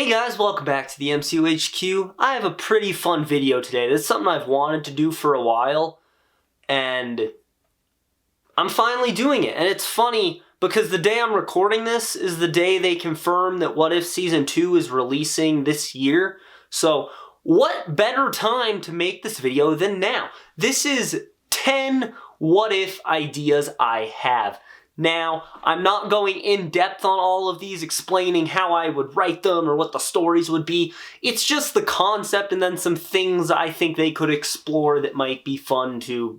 Hey guys, welcome back to the MCU HQ. I have a pretty fun video today. This is something I've wanted to do for a while, and I'm finally doing it. And it's funny because the day I'm recording this is the day they confirm that What If Season 2 is releasing this year. So what better time to make this video than now? This is 10 what if ideas I have. Now, I'm not going in depth on all of these, explaining how I would write them or what the stories would be. It's just the concept and then some things I think they could explore that might be fun to,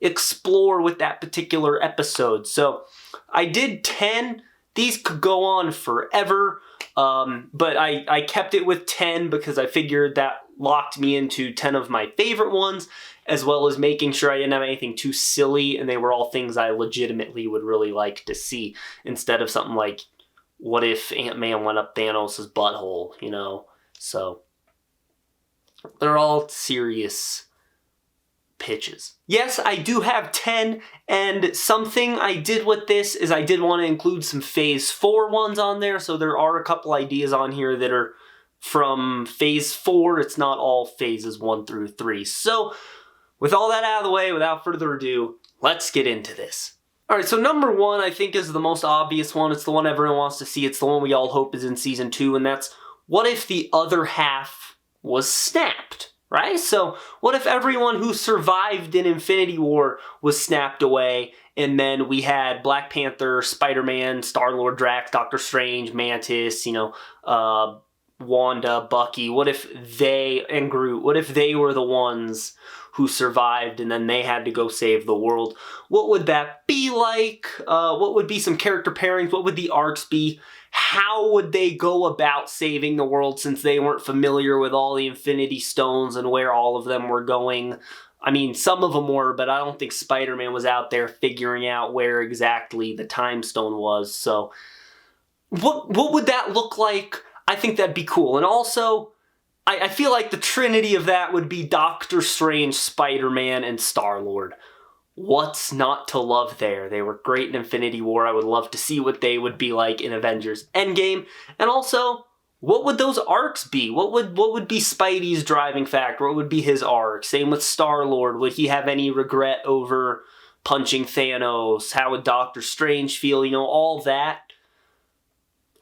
explore with that particular episode. So, I did 10. These could go on forever, but I kept it with 10 because I figured that locked me into 10 of my favorite ones, as well as making sure I didn't have anything too silly, and they were all things I legitimately would really like to see, instead of something like, what if Ant-Man went up Thanos' butthole, So, they're all serious pitches. Yes, I do have 10, and something I did with this is I did want to include some Phase 4 ones on there, so there are a couple ideas on here that are from Phase 4. It's not all Phases 1 through 3. So, with all that out of the way, without further ado, let's get into this. Alright, so number 1 I think is the most obvious one. It's the one everyone wants to see. It's the one we all hope is in Season 2, and that's, what if the other half was snapped, right? So, what if everyone who survived in Infinity War was snapped away, and then we had Black Panther, SpiderMan, Star-Lord, Drax, Doctor Strange, Mantis, Wanda, Bucky, what if they, and Groot, what if they were the ones who survived and then they had to go save the world? What would that be like? What would be some character pairings? What would the arcs be? How would they go about saving the world since they weren't familiar with all the Infinity Stones and where all of them were going? I mean, some of them were, but I don't think Spider-Man was out there figuring out where exactly the Time Stone was. So, what would that look like? I think that'd be cool. And also, I feel like the trinity of that would be Doctor Strange, Spider-Man, and Star-Lord. What's not to love there? They were great in Infinity War. I would love to see what they would be like in Avengers Endgame. And also, what would those arcs be? What would be Spidey's driving factor? What would be his arc? Same with Star-Lord. Would he have any regret over punching Thanos? How would Doctor Strange feel? All that.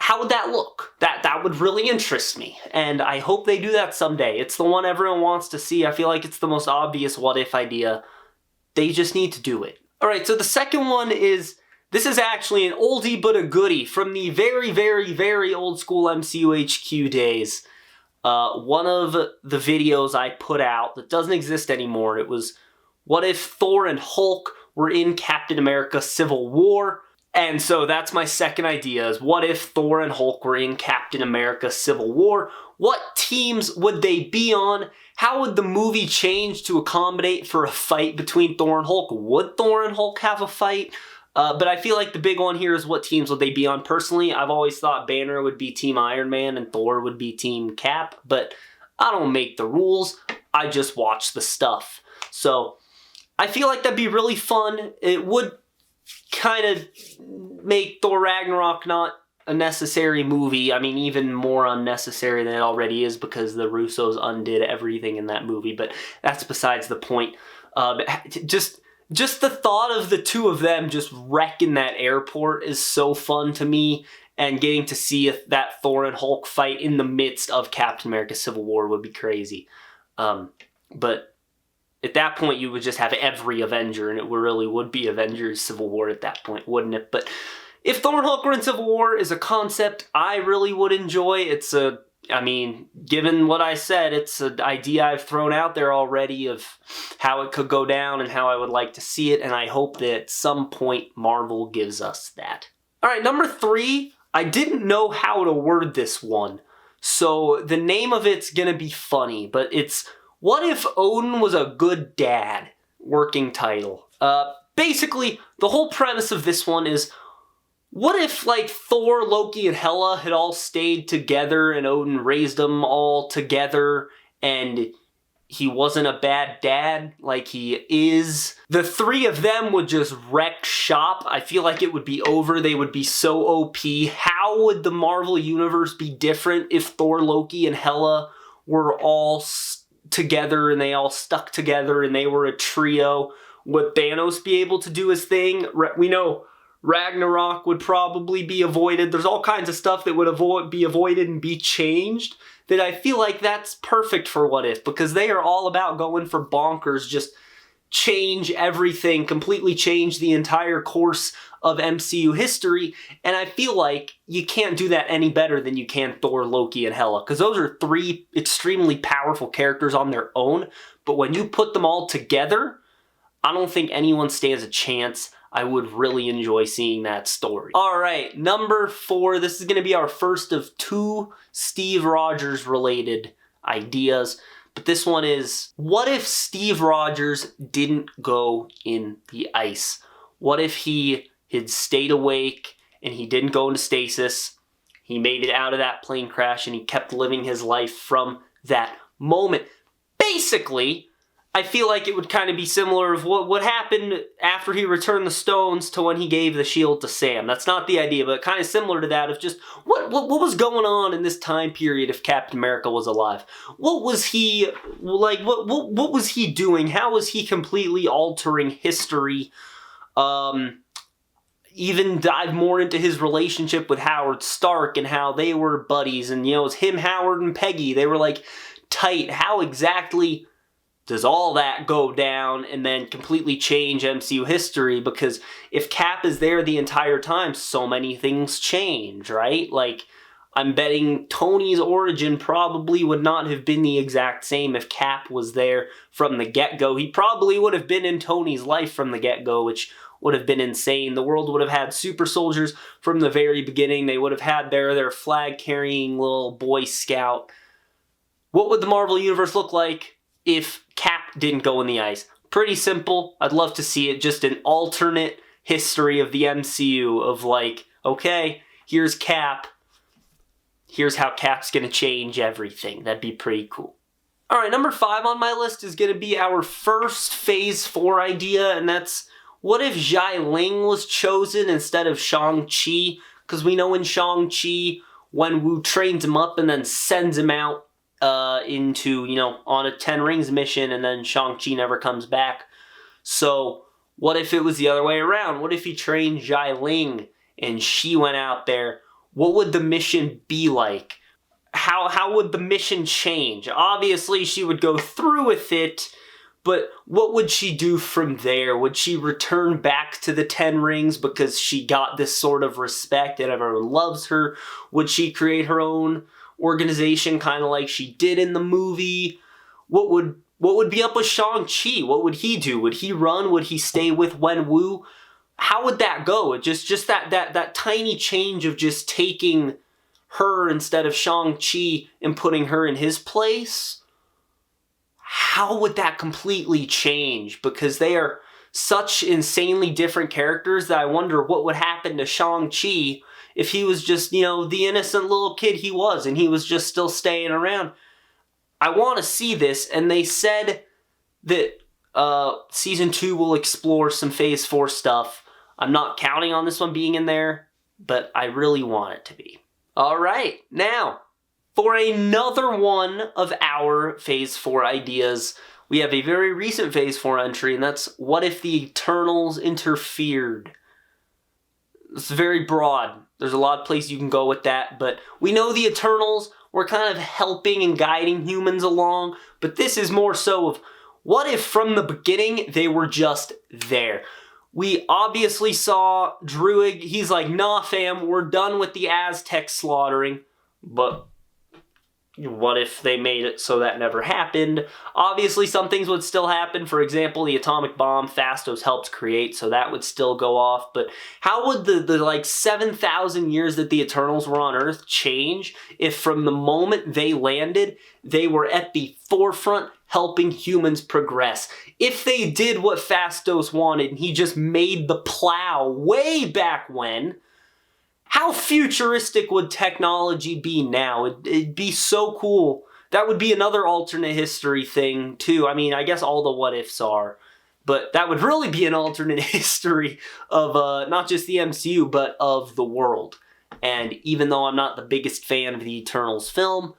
How would that look? That would really interest me, and I hope they do that someday. It's the one everyone wants to see. I feel like it's the most obvious what-if idea. They just need to do it. Alright, so the second one is, this is actually an oldie but a goodie from the very, very, very old school MCU HQ days. One of the videos I put out that doesn't exist anymore, it was, what if Thor and Hulk were in Captain America Civil War? And so that's my second idea, is what if Thor and Hulk were in Captain America Civil War? What teams would they be on? How would the movie change to accommodate for a fight between Thor and Hulk? Would Thor and Hulk have a fight? But I feel like the big one here is, what teams would they be on? Personally, I've always thought Banner would be Team Iron Man and Thor would be Team Cap, but I don't make the rules. I just watch the stuff. So I feel like that'd be really fun. It would kind of make Thor Ragnarok not a necessary movie. I mean, even more unnecessary than it already is, because the Russos undid everything in that movie, but that's besides the point. Just the thought of the two of them just wrecking that airport is so fun to me, and getting to see that Thor and Hulk fight in the midst of Captain America Civil War would be crazy. But at that point, you would just have every Avenger, and it really would be Avengers Civil War at that point, wouldn't it? But if Thor and Hulk were in Civil War is a concept I really would enjoy. Given what I said, it's an idea I've thrown out there already of how it could go down and how I would like to see it, and I hope that at some point Marvel gives us that. Alright, number 3, I didn't know how to word this one, so the name of it's gonna be funny, but it's, what if Odin was a good dad? Working title. Basically, the whole premise of this one is, what if, Thor, Loki, and Hela had all stayed together and Odin raised them all together, and he wasn't a bad dad like he is. The three of them would just wreck shop. I feel like it would be over. They would be so OP. How would the Marvel Universe be different if Thor, Loki, and Hela were all together and they all stuck together and they were a trio? Would Thanos be able to do his thing? We know Ragnarok would probably be avoided. There's all kinds of stuff that would be avoided and be changed, that I feel like that's perfect for What If, because they are all about going for bonkers, just change everything, completely change the entire course of MCU history, and I feel like you can't do that any better than you can Thor, Loki, and Hela, because those are three extremely powerful characters on their own, but when you put them all together, I don't think anyone stands a chance. I would really enjoy seeing that story. All right, number 4. This is going to be our first of 2 Steve Rogers related ideas. But this one is, what if Steve Rogers didn't go in the ice? What if he had stayed awake and he didn't go into stasis? He made it out of that plane crash and he kept living his life from that moment. Basically, I feel like it would kind of be similar of what happened after he returned the stones to when he gave the shield to Sam. That's not the idea, but kind of similar to that of just what was going on in this time period if Captain America was alive. What was he like? What was he doing? How was he completely altering history? Even dive more into his relationship with Howard Stark and how they were buddies, and it was him, Howard, and Peggy. They were like tight. How exactly does all that go down and then completely change MCU history? Because if Cap is there the entire time, so many things change, right? Like, I'm betting Tony's origin probably would not have been the exact same if Cap was there from the get-go. He probably would have been in Tony's life from the get-go, which would have been insane. The world would have had super soldiers from the very beginning. They would have had their flag-carrying little Boy Scout. What would the Marvel Universe look like if Cap didn't go in the ice? Pretty simple. I'd love to see it. Just an alternate history of the MCU of like, okay, here's Cap. Here's how Cap's going to change everything. That'd be pretty cool. All right, number 5 on my list is going to be our first Phase 4 idea, and that's, what if Xiaoling was chosen instead of Shang-Chi? Because we know in Shang-Chi, when Wu trains him up and then sends him out into, on a 10 Rings mission, and then Shang-Chi never comes back. So what if it was the other way around? What if he trained Xiaoling and she went out there? What would the mission be like? How would the mission change? Obviously, she would go through with it, but what would she do from there? Would she return back to the 10 Rings because she got this sort of respect and everyone loves her? Would she create her own organization, kind of like she did in the movie? What would be up with Shang-Chi? What would he do? Would he run? Would he stay with Wenwu? How would that go? Just that tiny change of just taking her instead of Shang-Chi and putting her in his place? How would that completely change? Because they are such insanely different characters that I wonder what would happen to Shang-Chi if he was just, the innocent little kid he was and he was just still staying around. I want to see this, and they said that Season 2 will explore some Phase 4 stuff. I'm not counting on this one being in there, but I really want it to be. All right, now, for another one of our Phase 4 ideas, we have a very recent Phase 4 entry, and that's, what if the Eternals interfered? It's very broad. There's a lot of places you can go with that, but we know the Eternals were kind of helping and guiding humans along, but this is more so of, what if from the beginning they were just there? We obviously saw Druig, he's like, nah fam, we're done with the Aztec slaughtering, but what if they made it so that never happened? Obviously, some things would still happen. For example, the atomic bomb Phastos helped create, so that would still go off. But how would the 7,000 years that the Eternals were on Earth change if from the moment they landed, they were at the forefront helping humans progress? If they did what Phastos wanted, and he just made the plow way back when, how futuristic would technology be now? It'd be so cool that would be another alternate history thing too. I mean, I guess all the what ifs are, but that would really be an alternate history of not just the MCU, but of the world. And even though I'm not the biggest fan of the Eternals film,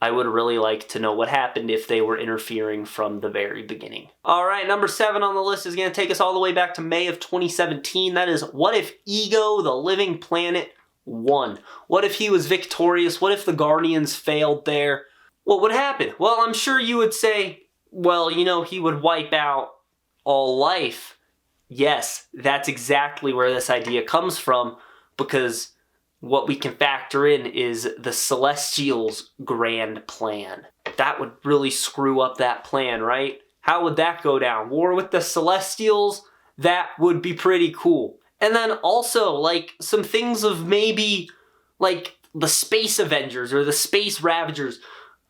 I would really like to know what happened if they were interfering from the very beginning. All right, number 7 on the list is going to take us all the way back to May of 2017. That is, what if Ego, the living planet, won? What if he was victorious? What if the Guardians failed there? What would happen? Well, I'm sure you would say, well, you know, he would wipe out all life. Yes, that's exactly where this idea comes from, because what we can factor in is the Celestials' grand plan. That would really screw up that plan, right? How would that go down? War with the Celestials? That would be pretty cool. And then also, like, some things of maybe, like, the Space Avengers or the Space Ravagers.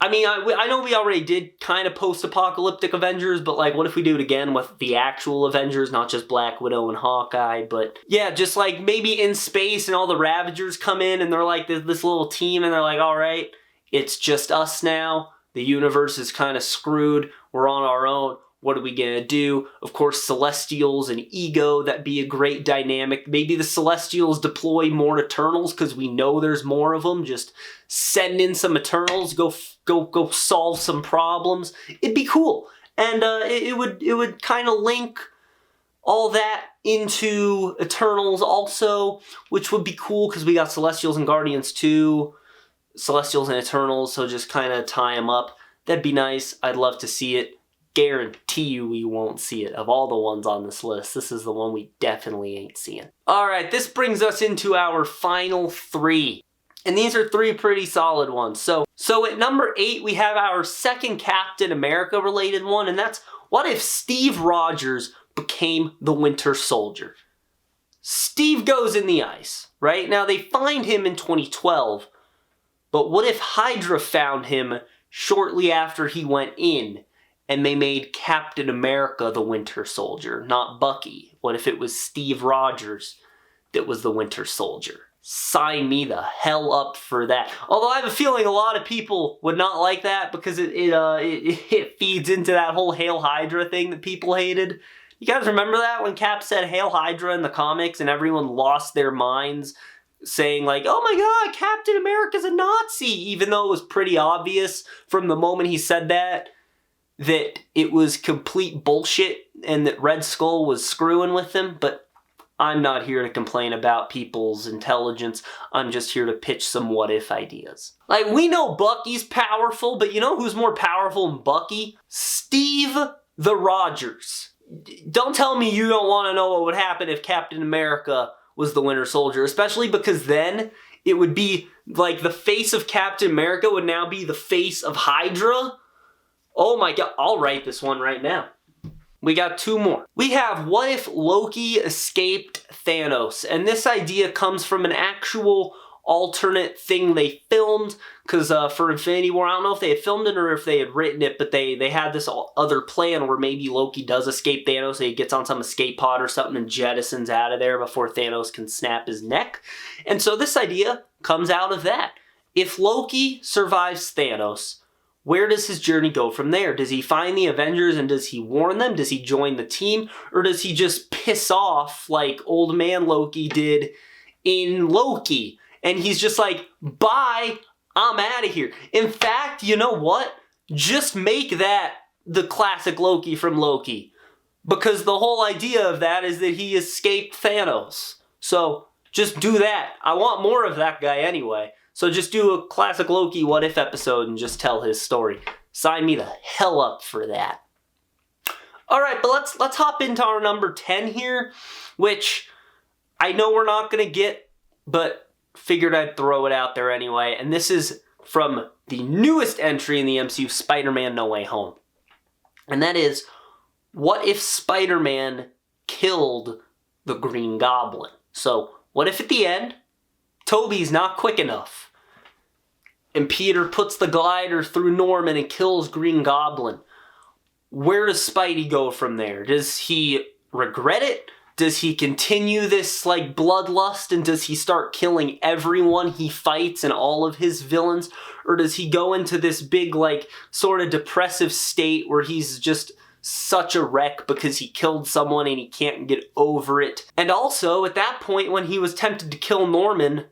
I mean, I know we already did kind of post-apocalyptic Avengers, but, like, what if we do it again with the actual Avengers, not just Black Widow and Hawkeye? But, yeah, just, like, maybe in space and all the Ravagers come in and they're, like, this little team and they're like, all right, it's just us now. The universe is kind of screwed. We're on our own. What are we going to do? Of course, Celestials and Ego, that'd be a great dynamic. Maybe the Celestials deploy more Eternals because we know there's more of them. Just send in some Eternals, go solve some problems. It'd be cool. And it would kind of link all that into Eternals also, which would be cool because we got Celestials and Guardians too. Celestials and Eternals, so just kind of tie them up. That'd be nice. I'd love to see it. Guarantee you we won't see it. Of all the ones on this list, this is the one we definitely ain't seeing. Alright, this brings us into our final 3. And these are 3 pretty solid ones. So at number 8, we have our second Captain America related one, and that's, what if Steve Rogers became the Winter Soldier? Steve goes in the ice, right? Now, they find him in 2012, but what if Hydra found him shortly after he went in, and they made Captain America the Winter Soldier, not Bucky? What if it was Steve Rogers that was the Winter Soldier? Sign me the hell up for that. Although I have a feeling a lot of people would not like that because it feeds into that whole Hail Hydra thing that people hated. You guys remember that when Cap said Hail Hydra in the comics and everyone lost their minds saying like, oh my god, Captain America's a Nazi, even though it was pretty obvious from the moment he said that it was complete bullshit and that Red Skull was screwing with him. But I'm not here to complain about people's intelligence. I'm just here to pitch some what-if ideas. Like, we know Bucky's powerful, but you know who's more powerful than Bucky? Steve the Rogers. Don't tell me you don't want to know what would happen if Captain America was the Winter Soldier, especially because then it would be like the face of Captain America would now be the face of Hydra. Oh my god, I'll write this one right now. We got 2 more. We have, what if Loki escaped Thanos? And this idea comes from an actual alternate thing they filmed, because for Infinity War, I don't know if they had filmed it or if they had written it, but they had this other plan where maybe Loki does escape Thanos, so he gets on some escape pod or something and jettisons out of there before Thanos can snap his neck. And so this idea comes out of that. If Loki survives Thanos, where does his journey go from there? Does he find the Avengers and does he warn them? Does he join the team? Or does he just piss off like old man Loki did in Loki? And he's just like, bye, I'm out of here. In fact, you know what? Just make that the classic Loki from Loki. Because the whole idea of that is that he escaped Thanos. So just do that. I want more of that guy anyway. So just do a classic Loki what if episode and just tell his story. Sign me the hell up for that. Alright, but let's hop into our number 10 here, which I know we're not going to get, but figured I'd throw it out there anyway. And this is from the newest entry in the MCU, Spider-Man No Way Home. And that is, what if Spider-Man killed the Green Goblin? So, what if at the end, Toby's not quick enough, and Peter puts the glider through Norman and kills Green Goblin? Where does Spidey go from there? Does he regret it? Does he continue this, like, bloodlust, and does he start killing everyone he fights and all of his villains? Or does he go into this big, like, sort of depressive state where he's just such a wreck because he killed someone and he can't get over it? And also, at that point, when he was tempted to kill Norman,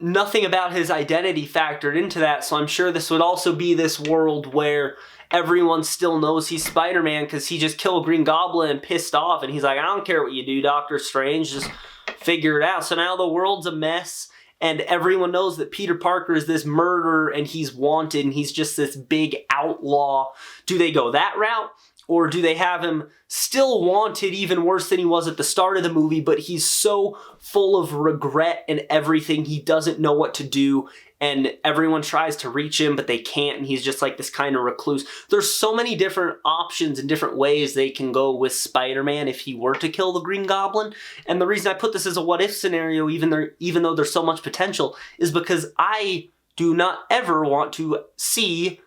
nothing about his identity factored into that, so I'm sure this would also be this world where everyone still knows he's Spider-Man because he just killed Green Goblin and pissed off, and he's like, I don't care what you do, Doctor Strange, just figure it out. So now the world's a mess, and everyone knows that Peter Parker is this murderer, and he's wanted, and he's just this big outlaw. Do they go that route? Or do they have him still wanted, even worse than he was at the start of the movie, but he's so full of regret and everything, he doesn't know what to do, and everyone tries to reach him, but they can't, and he's just like this kind of recluse. There's so many different options and different ways they can go with Spider-Man if he were to kill the Green Goblin, and the reason I put this as a what-if scenario, even though there's so much potential, is because I do not ever want to see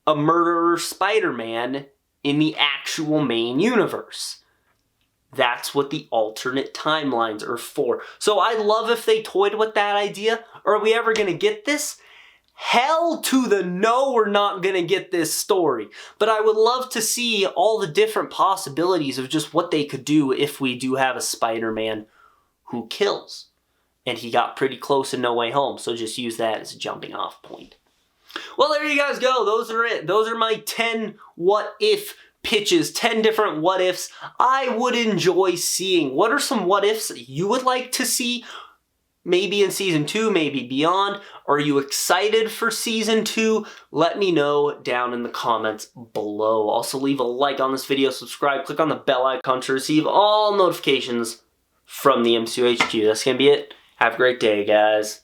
a murderer Spider-Man in the actual main universe. That's what the alternate timelines are for. So I love if they toyed with that idea. Are we ever going to get this? Hell to the no, we're not going to get this story. But I would love to see all the different possibilities of just what they could do if we do have a Spider-Man who kills. And he got pretty close in No Way Home, so just use that as a jumping off point. Well, there you guys go. Those are it. Those are my 10 what-if pitches, 10 different what-ifs I would enjoy seeing. What are some what-ifs you would like to see? Maybe in Season 2, maybe beyond. Are you excited for Season 2? Let me know down in the comments below. Also, leave a like on this video, subscribe, click on the bell icon to receive all notifications from the MCU HQ. That's going to be it. Have a great day, guys.